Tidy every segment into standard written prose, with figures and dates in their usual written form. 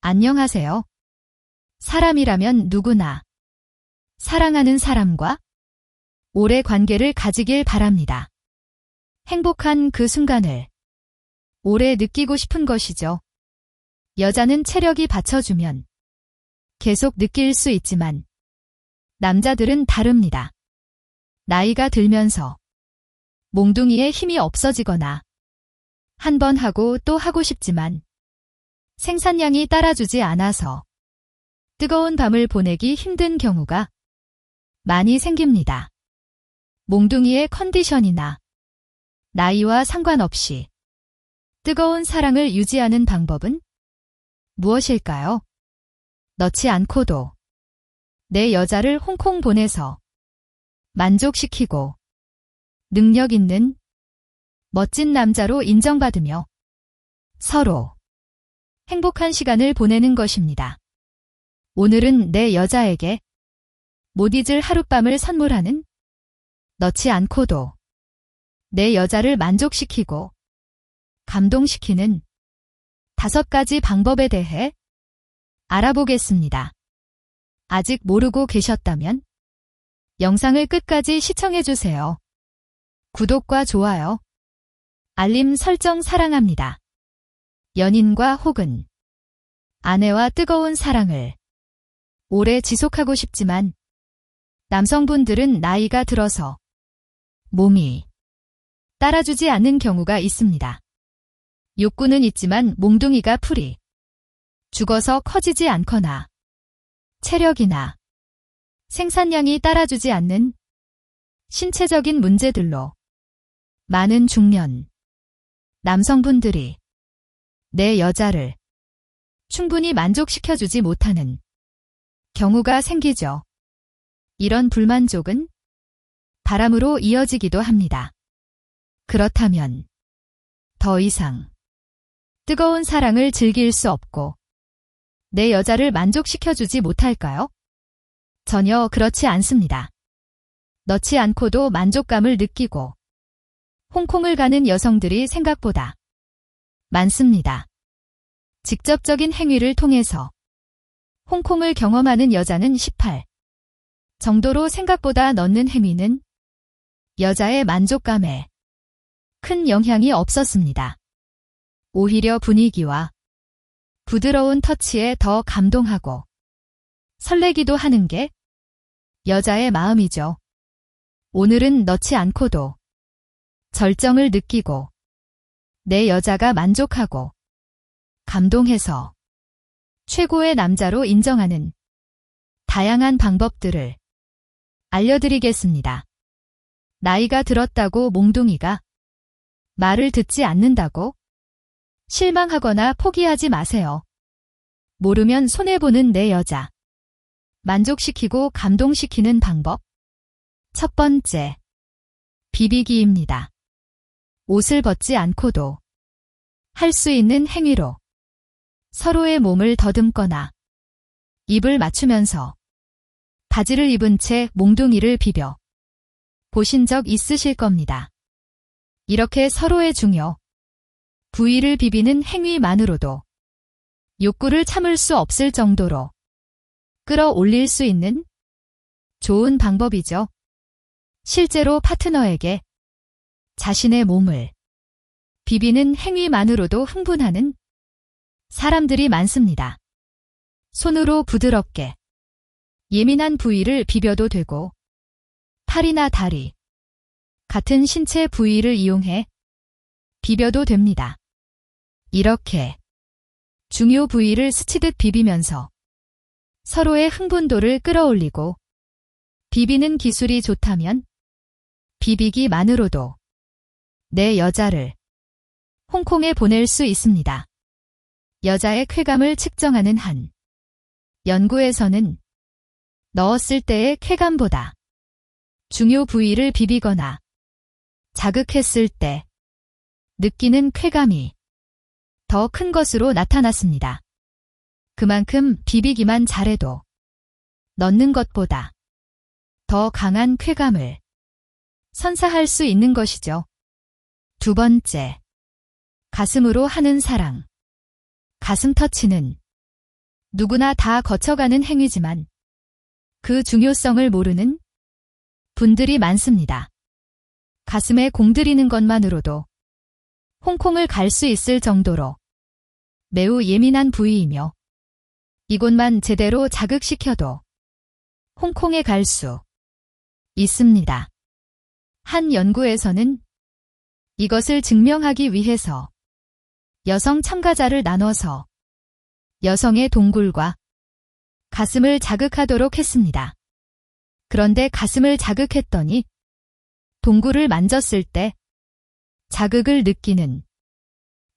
안녕하세요. 사람이라면 누구나 사랑하는 사람과 오래 관계를 가지길 바랍니다. 행복한 그 순간을 오래 느끼고 싶은 것이죠. 여자는 체력이 받쳐주면 계속 느낄 수 있지만 남자들은 다릅니다. 나이가 들면서 몽둥이에 힘이 없어지거나 한 번 하고 또 하고 싶지만 생산량이 따라주지 않아서 뜨거운 밤을 보내기 힘든 경우가 많이 생깁니다. 몽둥이의 컨디션이나 나이와 상관없이 뜨거운 사랑을 유지하는 방법은 무엇일까요? 넣지 않고도 내 여자를 홍콩 보내서 만족시키고 능력 있는 멋진 남자로 인정받으며 서로 행복한 시간을 보내는 것입니다. 오늘은 내 여자에게 못 잊을 하룻밤을 선물하는 넣지 않고도 내 여자를 만족시키고 감동시키는 5가지 방법에 대해 알아보겠습니다. 아직 모르고 계셨다면 영상을 끝까지 시청해주세요. 구독과 좋아요, 알림 설정 사랑합니다. 연인과 혹은 아내와 뜨거운 사랑을 오래 지속하고 싶지만 남성분들은 나이가 들어서 몸이 따라주지 않는 경우가 있습니다. 욕구는 있지만 몽둥이가 풀이 죽어서 커지지 않거나 체력이나 생산량이 따라주지 않는 신체적인 문제들로 많은 중년 남성분들이 내 여자를 충분히 만족시켜주지 못하는 경우가 생기죠. 이런 불만족은 바람으로 이어지기도 합니다. 그렇다면 더 이상 뜨거운 사랑을 즐길 수 없고 내 여자를 만족시켜주지 못할까요? 전혀 그렇지 않습니다. 넣지 않고도 만족감을 느끼고 홍콩을 가는 여성들이 생각보다 많습니다. 직접적인 행위를 통해서 홍콩을 경험하는 여자는 18 정도로 생각보다 넣는 행위는 여자의 만족감에 큰 영향이 없었습니다. 오히려 분위기와 부드러운 터치에 더 감동하고 설레기도 하는 게 여자의 마음이죠. 오늘은 넣지 않고도 절정을 느끼고 내 여자가 만족하고 감동해서 최고의 남자로 인정하는 다양한 방법들을 알려드리겠습니다. 나이가 들었다고 몽둥이가 말을 듣지 않는다고 실망하거나 포기하지 마세요. 모르면 손해보는 내 여자 만족시키고 감동시키는 방법. 첫 번째, 비비기입니다. 옷을 벗지 않고도 할 수 있는 행위로 서로의 몸을 더듬거나 입을 맞추면서 바지를 입은 채 몽둥이를 비벼 보신 적 있으실 겁니다. 이렇게 서로의 중요 부위를 비비는 행위만으로도 욕구를 참을 수 없을 정도로 끌어올릴 수 있는 좋은 방법이죠. 실제로 파트너에게 자신의 몸을 비비는 행위만으로도 흥분하는 사람들이 많습니다. 손으로 부드럽게 예민한 부위를 비벼도 되고 팔이나 다리 같은 신체 부위를 이용해 비벼도 됩니다. 이렇게 중요 부위를 스치듯 비비면서 서로의 흥분도를 끌어올리고 비비는 기술이 좋다면 비비기만으로도 내 여자를 홍콩에 보낼 수 있습니다. 여자의 쾌감을 측정하는 한 연구에서는 넣었을 때의 쾌감보다 중요 부위를 비비거나 자극했을 때 느끼는 쾌감이 더 큰 것으로 나타났습니다. 그만큼 비비기만 잘해도 넣는 것보다 더 강한 쾌감을 선사할 수 있는 것이죠. 두 번째, 가슴으로 하는 사랑. 가슴 터치는 누구나 다 거쳐가는 행위지만 그 중요성을 모르는 분들이 많습니다. 가슴에 공들이는 것만으로도 홍콩을 갈 수 있을 정도로 매우 예민한 부위이며 이곳만 제대로 자극시켜도 홍콩에 갈 수 있습니다. 한 연구에서는 이것을 증명하기 위해서 여성 참가자를 나눠서 여성의 동굴과 가슴을 자극하도록 했습니다. 그런데 가슴을 자극했더니 동굴을 만졌을 때 자극을 느끼는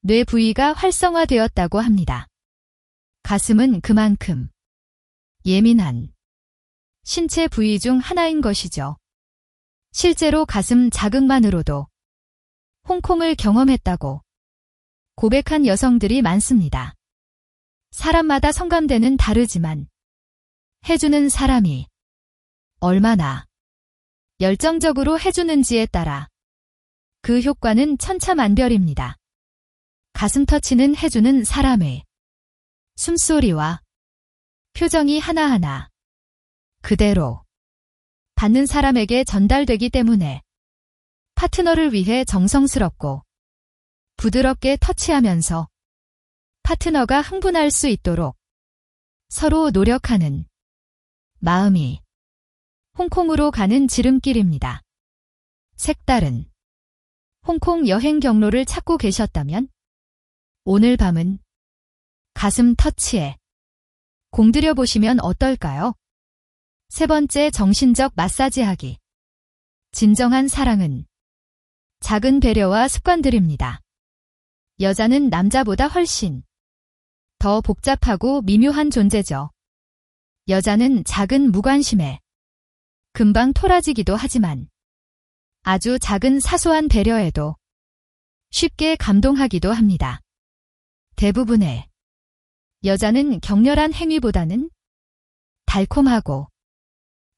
뇌 부위가 활성화되었다고 합니다. 가슴은 그만큼 예민한 신체 부위 중 하나인 것이죠. 실제로 가슴 자극만으로도 홍콩을 경험했다고 고백한 여성들이 많습니다. 사람마다 성감대는 다르지만 해주는 사람이 얼마나 열정적으로 해주는지에 따라 그 효과는 천차만별입니다. 가슴 터치는 해주는 사람의 숨소리와 표정이 하나하나 그대로 받는 사람에게 전달되기 때문에 파트너를 위해 정성스럽고 부드럽게 터치하면서 파트너가 흥분할 수 있도록 서로 노력하는 마음이 홍콩으로 가는 지름길입니다. 색다른 홍콩 여행 경로를 찾고 계셨다면 오늘 밤은 가슴 터치에 공들여 보시면 어떨까요? 세 번째, 정신적 마사지하기. 진정한 사랑은 작은 배려와 습관들입니다. 여자는 남자보다 훨씬 더 복잡하고 미묘한 존재죠. 여자는 작은 무관심에 금방 토라지기도 하지만 아주 작은 사소한 배려에도 쉽게 감동하기도 합니다. 대부분의 여자는 격렬한 행위보다는 달콤하고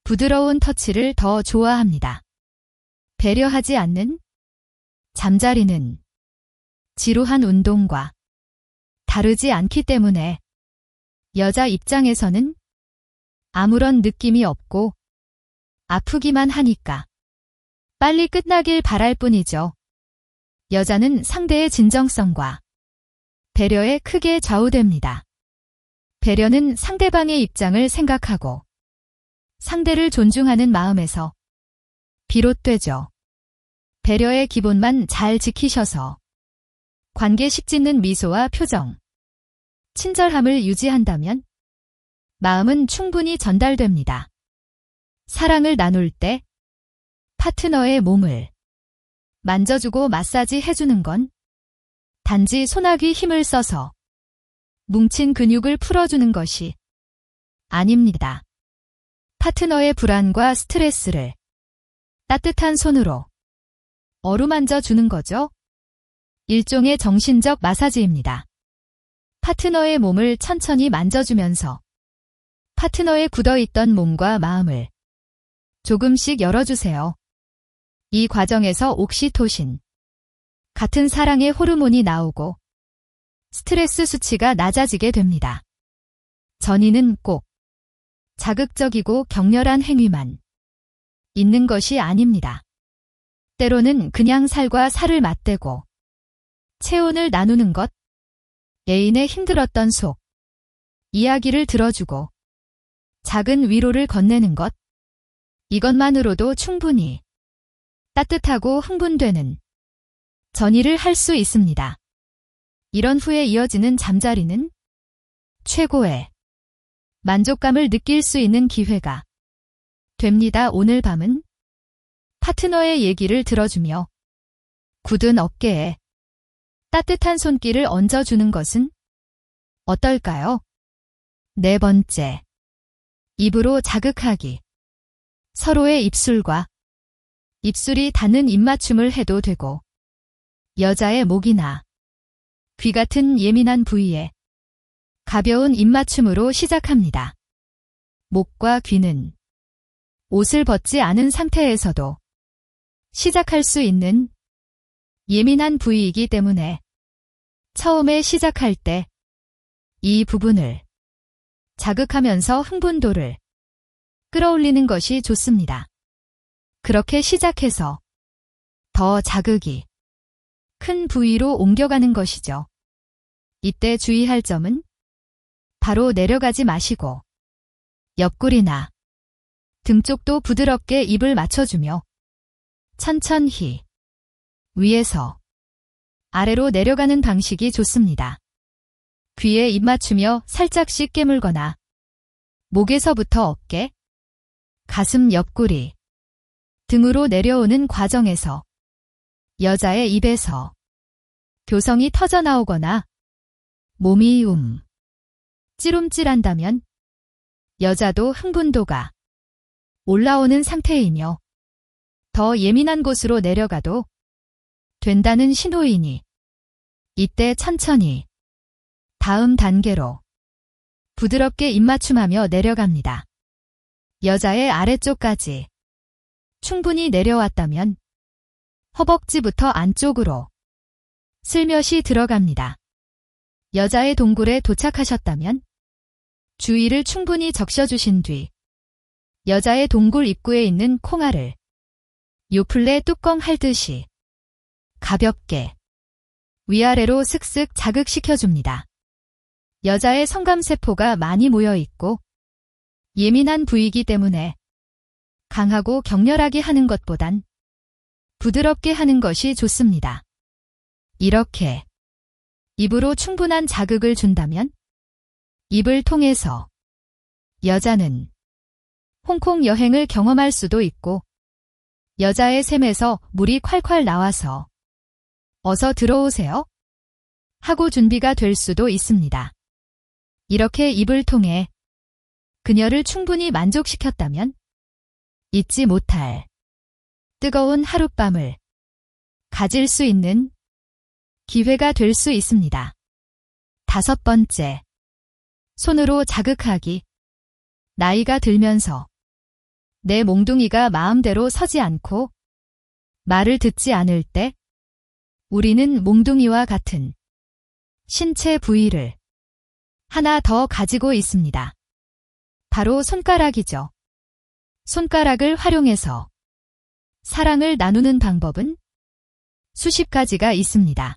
부드러운 터치를 더 좋아합니다. 배려하지 않는 잠자리는 지루한 운동과 다르지 않기 때문에 여자 입장에서는 아무런 느낌이 없고 아프기만 하니까 빨리 끝나길 바랄 뿐이죠. 여자는 상대의 진정성과 배려에 크게 좌우됩니다. 배려는 상대방의 입장을 생각하고 상대를 존중하는 마음에서 비롯되죠. 배려의 기본만 잘 지키셔서 관계 식짓는 미소와 표정, 친절함을 유지한다면 마음은 충분히 전달됩니다. 사랑을 나눌 때 파트너의 몸을 만져주고 마사지 해주는 건 단지 소나기 힘을 써서 뭉친 근육을 풀어주는 것이 아닙니다. 파트너의 불안과 스트레스를 따뜻한 손으로 어루만져 주는 거죠. 일종의 정신적 마사지입니다. 파트너의 몸을 천천히 만져주면서 파트너의 굳어있던 몸과 마음을 조금씩 열어주세요. 이 과정에서 옥시토신, 같은 사랑의 호르몬이 나오고 스트레스 수치가 낮아지게 됩니다. 전이는 꼭 자극적이고 격렬한 행위만 있는 것이 아닙니다. 때로는 그냥 살과 살을 맞대고 체온을 나누는 것, 애인의 힘들었던 속 이야기를 들어주고 작은 위로를 건네는 것, 이것만으로도 충분히 따뜻하고 흥분되는 전이를 할 수 있습니다. 이런 후에 이어지는 잠자리는 최고의 만족감을 느낄 수 있는 기회가 됩니다. 오늘 밤은 파트너의 얘기를 들어주며 굳은 어깨에 따뜻한 손길을 얹어주는 것은 어떨까요? 네 번째, 입으로 자극하기. 서로의 입술과 입술이 닿는 입맞춤을 해도 되고 여자의 목이나 귀 같은 예민한 부위에 가벼운 입맞춤으로 시작합니다. 목과 귀는 옷을 벗지 않은 상태에서도 시작할 수 있는 예민한 부위이기 때문에 처음에 시작할 때 이 부분을 자극하면서 흥분도를 끌어올리는 것이 좋습니다. 그렇게 시작해서 더 자극이 큰 부위로 옮겨가는 것이죠. 이때 주의할 점은 바로 내려가지 마시고 옆구리나 등 쪽도 부드럽게 입을 맞춰주며 천천히 위에서 아래로 내려가는 방식이 좋습니다. 귀에 입 맞추며 살짝씩 깨물거나 목에서부터 어깨, 가슴 옆구리 등으로 내려오는 과정에서 여자의 입에서 교성이 터져나오거나 몸이 찌름찔한다면 여자도 흥분도가 올라오는 상태이며 더 예민한 곳으로 내려가도 된다는 신호이니 이때 천천히 다음 단계로 부드럽게 입맞춤하며 내려갑니다. 여자의 아래쪽까지 충분히 내려왔다면 허벅지부터 안쪽으로 슬며시 들어갑니다. 여자의 동굴에 도착하셨다면 주위를 충분히 적셔주신 뒤 여자의 동굴 입구에 있는 콩알을 요플레 뚜껑 할듯이 가볍게 위아래로 슥슥 자극시켜줍니다. 여자의 성감세포가 많이 모여있고 예민한 부위이기 때문에 강하고 격렬하게 하는 것보단 부드럽게 하는 것이 좋습니다. 이렇게 입으로 충분한 자극을 준다면 입을 통해서 여자는 홍콩 여행을 경험할 수도 있고 여자의 샘에서 물이 콸콸 나와서 어서 들어오세요 하고 준비가 될 수도 있습니다. 이렇게 입을 통해 그녀를 충분히 만족시켰다면 잊지 못할 뜨거운 하룻밤을 가질 수 있는 기회가 될 수 있습니다. 5번째, 손으로 자극하기. 나이가 들면서 내 몽둥이가 마음대로 서지 않고 말을 듣지 않을 때 우리는 몽둥이와 같은 신체 부위를 하나 더 가지고 있습니다. 바로 손가락이죠. 손가락을 활용해서 사랑을 나누는 방법은 수십 가지가 있습니다.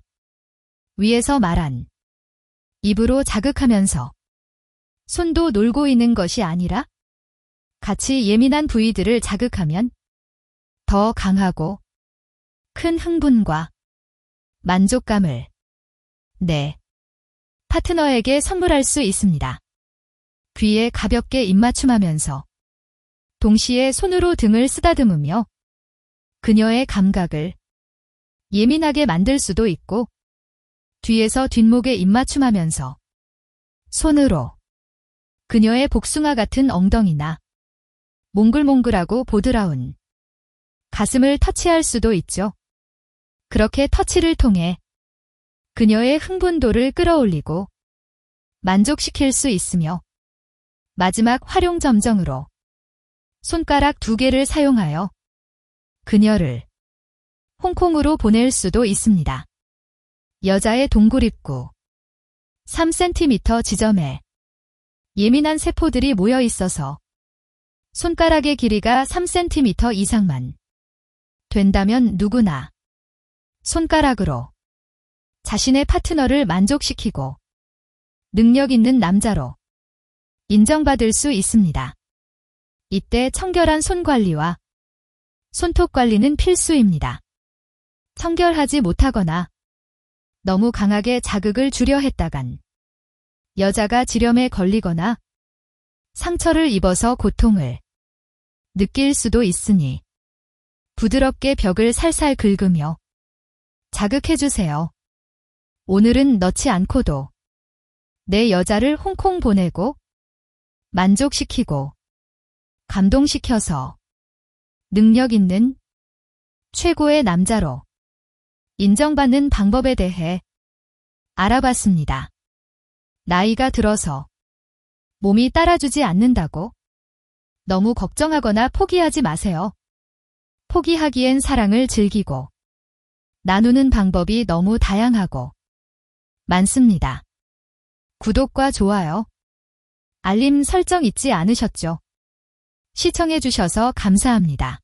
위에서 말한 입으로 자극하면서 손도 놀고 있는 것이 아니라 같이 예민한 부위들을 자극하면 더 강하고 큰 흥분과 만족감을 내 파트너에게 선물할 수 있습니다. 귀에 가볍게 입맞춤하면서 동시에 손으로 등을 쓰다듬으며 그녀의 감각을 예민하게 만들 수도 있고 뒤에서 뒷목에 입맞춤하면서 손으로 그녀의 복숭아 같은 엉덩이나 몽글몽글하고 보드라운 가슴을 터치할 수도 있죠. 그렇게 터치를 통해 그녀의 흥분도를 끌어올리고 만족시킬 수 있으며 마지막 활용 점정으로 손가락 2개를 사용하여 그녀를 홍콩으로 보낼 수도 있습니다. 여자의 동굴 입구 3cm 지점에 예민한 세포들이 모여 있어서 손가락의 길이가 3cm 이상만 된다면 누구나 손가락으로 자신의 파트너를 만족시키고 능력 있는 남자로 인정받을 수 있습니다. 이때 청결한 손 관리와 손톱 관리는 필수입니다. 청결하지 못하거나 너무 강하게 자극을 주려 했다간 여자가 지렴에 걸리거나 상처를 입어서 고통을 느낄 수도 있으니 부드럽게 벽을 살살 긁으며 자극해주세요. 오늘은 넣지 않고도 내 여자를 홍콩 보내고 만족시키고 감동시켜서 능력 있는 최고의 남자로 인정받는 방법에 대해 알아봤습니다. 나이가 들어서 몸이 따라주지 않는다고 너무 걱정하거나 포기하지 마세요. 포기하기엔 사랑을 즐기고 나누는 방법이 너무 다양하고 많습니다. 구독과 좋아요 알림 설정 잊지 않으셨죠? 시청해주셔서 감사합니다.